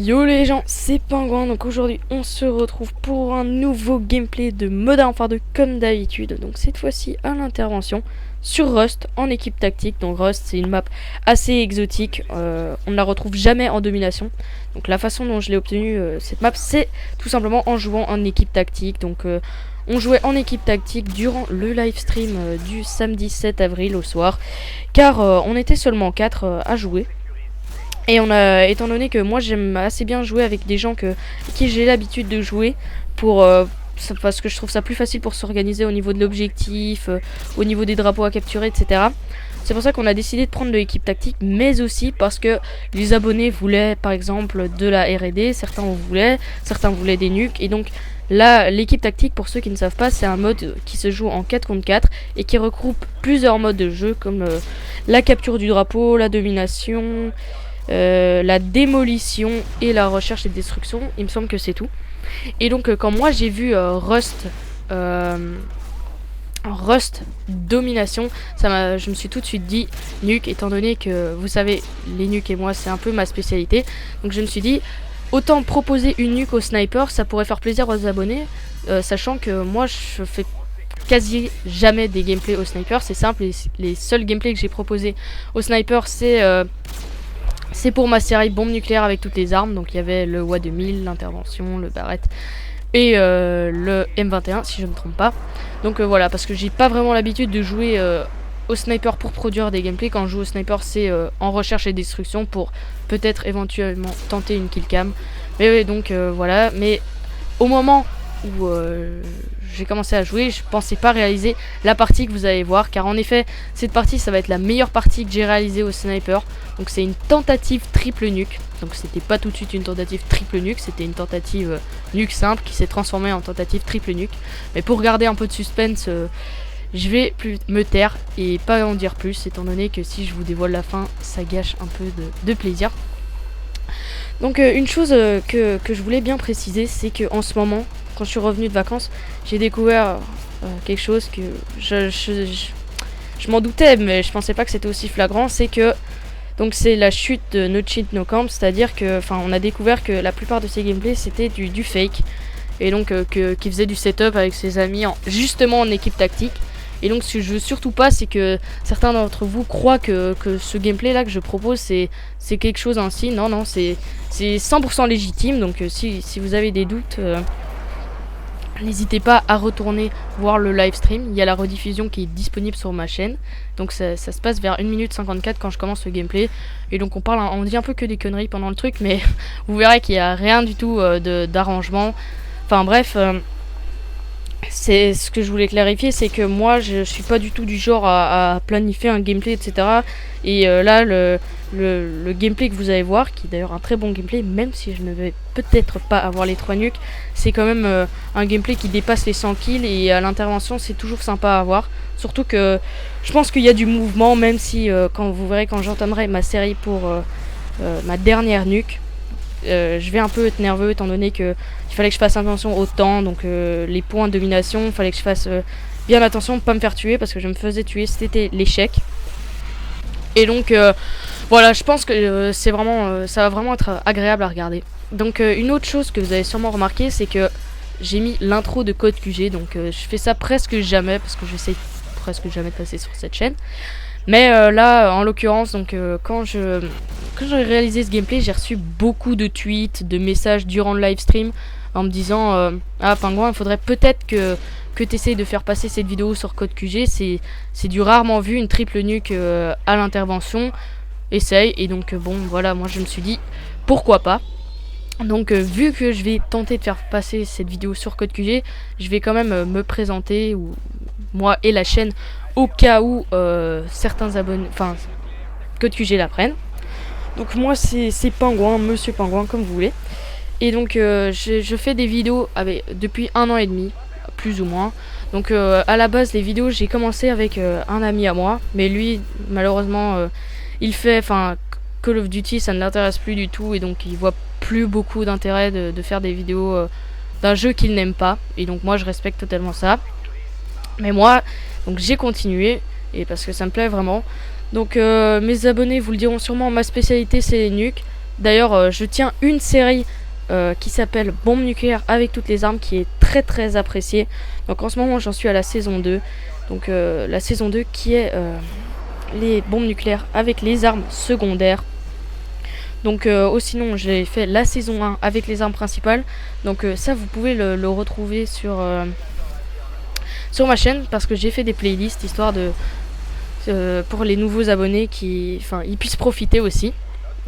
Yo les gens, c'est Pingouin, donc aujourd'hui on se retrouve pour un nouveau gameplay de Modern Warfare 2 comme d'habitude. Donc cette fois-ci à l'intervention sur Rust en équipe tactique. Donc Rust c'est une map assez exotique, on ne la retrouve jamais en domination. Donc la façon dont je l'ai obtenue cette map, c'est tout simplement en jouant en équipe tactique. Donc on jouait en équipe tactique durant le live stream du samedi 7 avril au soir, car on était seulement 4 à jouer. Et étant donné que moi j'aime assez bien jouer avec des gens qui j'ai l'habitude de jouer parce que je trouve ça plus facile pour s'organiser au niveau de l'objectif, au niveau des drapeaux à capturer, etc. C'est pour ça qu'on a décidé de prendre de l'équipe tactique, mais aussi parce que les abonnés voulaient par exemple de la R&D, certains voulaient des nukes, et donc là l'équipe tactique, pour ceux qui ne savent pas, c'est un mode qui se joue en 4 contre 4 et qui regroupe plusieurs modes de jeu comme la capture du drapeau, la domination, la démolition et la recherche et destruction. Il me semble que c'est tout. Et donc quand moi j'ai vu Rust domination, je me suis tout de suite dit nuke, étant donné que vous savez les nukes et moi c'est un peu ma spécialité. Donc je me suis dit autant proposer une nuke au sniper, ça pourrait faire plaisir aux abonnés, sachant que moi je fais quasi jamais des gameplays au sniper. C'est simple, les seuls gameplays que j'ai proposés au sniper c'est pour ma série bombe nucléaire avec toutes les armes. Donc il y avait le WA2000, l'intervention, le Barrett et le M21 si je ne me trompe pas. Donc voilà, parce que j'ai pas vraiment l'habitude de jouer au sniper pour produire des gameplays. Quand je joue au sniper c'est en recherche et destruction pour peut-être éventuellement tenter une kill cam. Mais ouais, donc voilà. Mais au moment où j'ai commencé à jouer, je pensais pas réaliser la partie que vous allez voir, car en effet cette partie ça va être la meilleure partie que j'ai réalisée au sniper. Donc c'est une tentative triple nuke, donc c'était pas tout de suite une tentative triple nuke, c'était une tentative nuke simple qui s'est transformée en tentative triple nuke. Mais pour garder un peu de suspense, je vais plus me taire et pas en dire plus, étant donné que si je vous dévoile la fin ça gâche un peu de plaisir. Donc une chose que je voulais bien préciser, c'est que en ce moment, quand je suis revenu de vacances, j'ai découvert quelque chose que je m'en doutais, mais je pensais pas que c'était aussi flagrant. C'est que donc c'est la chute de No Cheat No Camp, c'est-à-dire que on a découvert que la plupart de ces gameplays c'était du fake, et donc qui faisait du setup avec ses amis justement en équipe tactique. Et donc ce que je veux surtout pas, c'est que certains d'entre vous croient que ce gameplay là que je propose c'est quelque chose ainsi. Non, c'est 100% légitime. Donc si vous avez des doutes, n'hésitez pas à retourner voir le live stream. Il y a la rediffusion qui est disponible sur ma chaîne. Donc ça se passe vers 1 minute 54 quand je commence le gameplay. Et donc on dit un peu que des conneries pendant le truc, mais vous verrez qu'il n'y a rien du tout d'arrangement. Enfin bref, c'est ce que je voulais clarifier, c'est que moi je suis pas du tout du genre à planifier un gameplay, etc. Et là le gameplay que vous allez voir, qui est d'ailleurs un très bon gameplay, même si je ne vais peut-être pas avoir les 3 nukes, c'est quand même un gameplay qui dépasse les 100 kills, et à l'intervention c'est toujours sympa à voir. Surtout que je pense qu'il y a du mouvement, même si quand vous verrez, quand j'entamerai ma série pour ma dernière nuke, je vais un peu être nerveux, étant donné que il fallait que je fasse attention au temps. Donc les points de domination, il fallait que je fasse bien attention de pas me faire tuer, parce que je me faisais tuer, c'était l'échec. Et donc voilà, je pense que c'est vraiment ça va vraiment être agréable à regarder. Donc une autre chose que vous avez sûrement remarqué, c'est que j'ai mis l'intro de Code QG. Donc je fais ça presque jamais, parce que j'essaie presque jamais de passer sur cette chaîne. Mais là en l'occurrence, donc quand j'ai réalisé ce gameplay, j'ai reçu beaucoup de tweets, de messages durant le live stream en me disant ah Pingouin, il faudrait peut-être que tu essayes de faire passer cette vidéo sur Code QG, c'est du rarement vu, une triple nuke à l'intervention, essaye. Et donc bon voilà, moi je me suis dit pourquoi pas. Donc vu que je vais tenter de faire passer cette vidéo sur Code QG, je vais quand même me présenter, ou moi et la chaîne, au cas où certains abonnés, enfin Code QG l'apprennent. Donc moi c'est Pingouin, Monsieur Pingouin comme vous voulez. Et donc je fais des vidéos depuis 1 an et demi, plus ou moins. Donc à la base les vidéos, j'ai commencé avec un ami à moi, mais lui malheureusement il fait, Call of Duty ça ne l'intéresse plus du tout, et donc il voit plus beaucoup d'intérêt de faire des vidéos d'un jeu qu'il n'aime pas. Et donc moi je respecte totalement ça. Mais moi donc j'ai continué, et parce que ça me plaît vraiment. Donc mes abonnés vous le diront sûrement, ma spécialité c'est les nukes. D'ailleurs, je tiens une série qui s'appelle Bombe nucléaire avec toutes les armes, qui est très très appréciée. Donc en ce moment j'en suis à la saison 2. Donc la saison 2 qui est les bombes nucléaires avec les armes secondaires. Donc sinon j'ai fait la saison 1 avec les armes principales. Donc ça vous pouvez le retrouver sur ma chaîne, parce que j'ai fait des playlists histoire de pour les nouveaux abonnés ils puissent profiter aussi.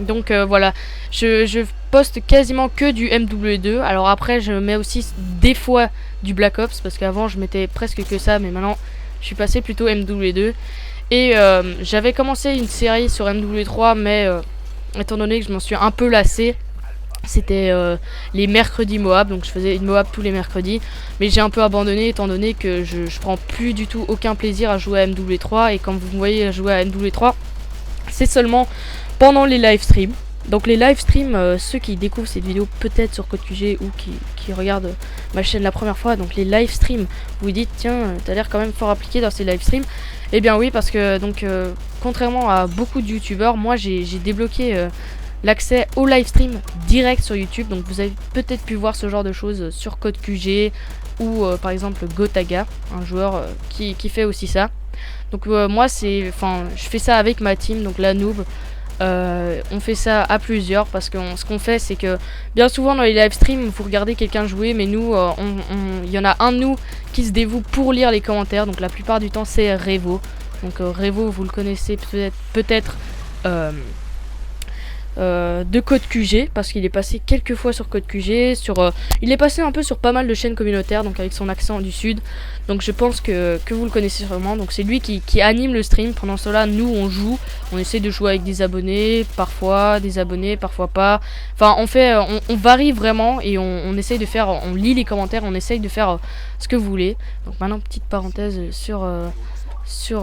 Donc voilà, je poste quasiment que du MW2. Alors après je mets aussi des fois du Black Ops, parce qu'avant je mettais presque que ça, mais maintenant je suis passé plutôt MW2. Et j'avais commencé une série sur MW3, mais étant donné que je m'en suis un peu lassé, c'était les mercredis Moab, donc je faisais une Moab tous les mercredis, mais j'ai un peu abandonné étant donné que je prends plus du tout aucun plaisir à jouer à MW3. Et quand vous me voyez jouer à MW3, c'est seulement pendant les live streams. Donc les live streams, ceux qui découvrent cette vidéo peut-être sur CodeQG ou qui regardent ma chaîne la première fois, donc les live streams, vous dites tiens, t'as l'air quand même fort appliqué dans ces live streams. Eh bien oui, parce que donc contrairement à beaucoup de youtubeurs, moi j'ai débloqué l'accès au live stream direct sur YouTube. Donc vous avez peut-être pu voir ce genre de choses sur CodeQG ou par exemple Gotaga, un joueur qui fait aussi ça. Donc moi je fais ça avec ma team, donc la noob. On fait ça à plusieurs, parce que ce qu'on fait, c'est que bien souvent dans les live streams vous regardez quelqu'un jouer, mais nous il y en a un de nous qui se dévoue pour lire les commentaires. Donc la plupart du temps c'est Revo. Donc Revo, vous le connaissez peut-être de CodeQG, parce qu'il est passé quelques fois sur CodeQG, il est passé un peu sur pas mal de chaînes communautaires, donc avec son accent du sud. Donc je pense que vous le connaissez sûrement. Donc c'est lui qui anime le stream. Pendant cela, nous on joue, on essaie de jouer avec des abonnés, parfois pas. Enfin on varie vraiment, et on essaye de faire, on lit les commentaires, on essaye de faire ce que vous voulez. Donc maintenant, petite parenthèse sur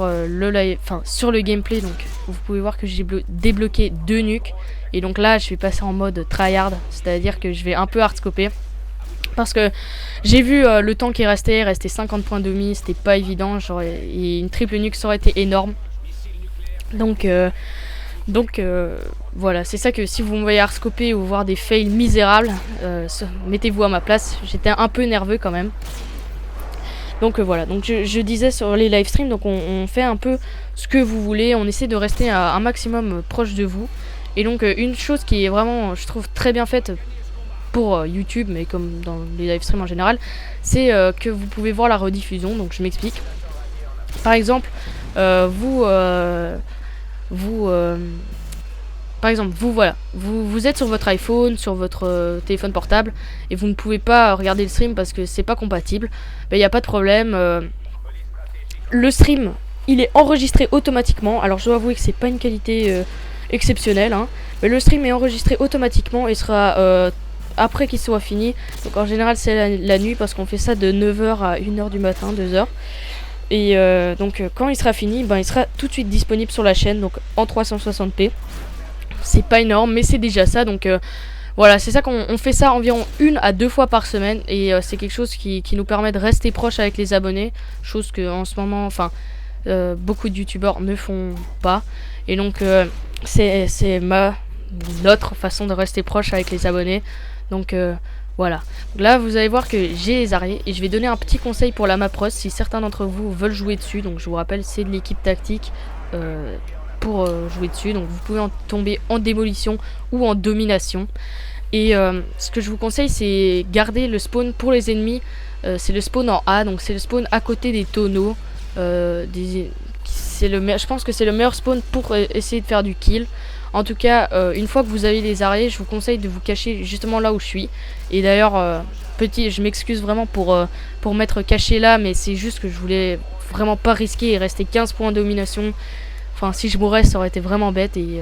le gameplay. Donc vous pouvez voir que j'ai débloqué 2 nukes, et donc là je vais passer en mode tryhard, c'est-à-dire que je vais un peu hardscoper, parce que j'ai vu le temps qui restait 50 points demi, c'était pas évident, et une triple nuke ça aurait été énorme. Donc voilà, c'est ça, que si vous me voyez hardscoper ou voir des fails misérables, mettez-vous à ma place, j'étais un peu nerveux quand même. Donc voilà, donc je disais sur les live streams, donc on fait un peu ce que vous voulez, on essaie de rester un maximum proche de vous. Et donc une chose qui est vraiment, je trouve, très bien faite pour YouTube, mais comme dans les live streams en général, c'est que vous pouvez voir la rediffusion. Donc je m'explique. Par exemple, vous êtes sur votre iPhone, sur votre téléphone portable, et vous ne pouvez pas regarder le stream parce que c'est pas compatible. Il n'y a pas de problème. Le stream, il est enregistré automatiquement. Alors je dois avouer que c'est pas une qualité exceptionnelle, hein, mais le stream est enregistré automatiquement et sera après qu'il soit fini. Donc en général c'est la nuit, parce qu'on fait ça de 9h à 1h du matin, 2h. Et donc quand il sera fini, il sera tout de suite disponible sur la chaîne, donc en 360p. C'est pas énorme, mais c'est déjà ça. Donc voilà, c'est ça qu'on fait ça environ 1 à 2 fois par semaine, et c'est quelque chose qui nous permet de rester proche avec les abonnés, chose que en ce moment, beaucoup de youtubeurs ne font pas. Et donc c'est notre façon de rester proche avec les abonnés. Donc voilà. Donc là vous allez voir que j'ai les arrêts, et je vais donner un petit conseil pour la map Rust si certains d'entre vous veulent jouer dessus. Donc je vous rappelle, c'est de l'équipe tactique pour jouer dessus. Donc vous pouvez en tomber en démolition ou en domination. Et ce que je vous conseille, c'est garder le spawn pour les ennemis. C'est le spawn en A, donc c'est le spawn à côté des tonneaux. Je pense que c'est le meilleur spawn pour essayer de faire du kill. En tout cas, une fois que vous avez les arrêts, je vous conseille de vous cacher justement là où je suis. Et d'ailleurs, je m'excuse vraiment pour m'être caché là, mais c'est juste que je voulais vraiment pas risquer et rester 15 points de domination. Enfin, si je mourais, ça aurait été vraiment bête. Et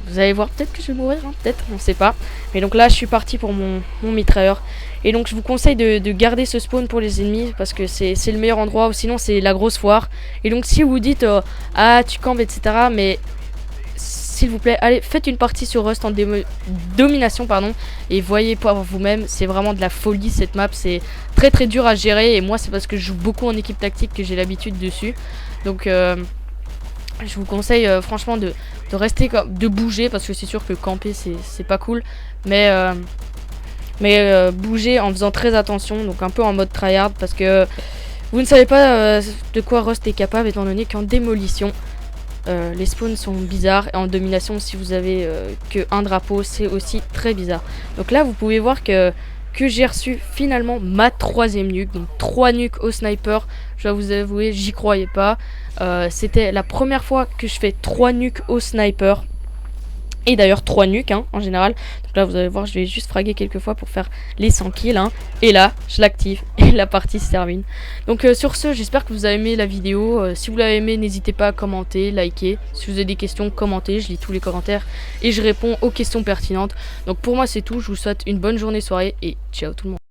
vous allez voir, peut-être que je vais mourir, hein, peut-être, on sait pas. Mais donc là, je suis parti pour mon mitrailleur. Et donc, je vous conseille de garder ce spawn pour les ennemis, parce que c'est le meilleur endroit, ou sinon c'est la grosse foire. Et donc, si vous dites ah, tu campes, etc., mais s'il vous plaît, allez, faites une partie sur Rust en domination, et voyez par vous-même, c'est vraiment de la folie cette map, c'est très très dur à gérer, et moi c'est parce que je joue beaucoup en équipe tactique que j'ai l'habitude dessus. Donc Je vous conseille franchement de rester, de bouger, parce que c'est sûr que camper c'est pas cool, mais bouger en faisant très attention, donc un peu en mode tryhard, parce que vous ne savez pas de quoi Rust est capable, étant donné qu'en démolition les spawns sont bizarres, et en domination, si vous avez que un drapeau, c'est aussi très bizarre. Donc là vous pouvez voir que j'ai reçu finalement ma 3e nuke, donc 3 nukes au sniper. Je dois vous avouer, j'y croyais pas. C'était la première fois que je fais 3 nukes au sniper. Et d'ailleurs 3 nukes hein, en général. Donc là vous allez voir, je vais juste fraguer quelques fois pour faire les 100 kills hein. Et là je l'active et la partie se termine. Donc sur ce, j'espère que vous avez aimé la vidéo. Si vous l'avez aimé, n'hésitez pas à commenter, liker. Si vous avez des questions, commentez, je lis tous les commentaires et je réponds aux questions pertinentes. Donc pour moi c'est tout, je vous souhaite une bonne journée, soirée et ciao tout le monde.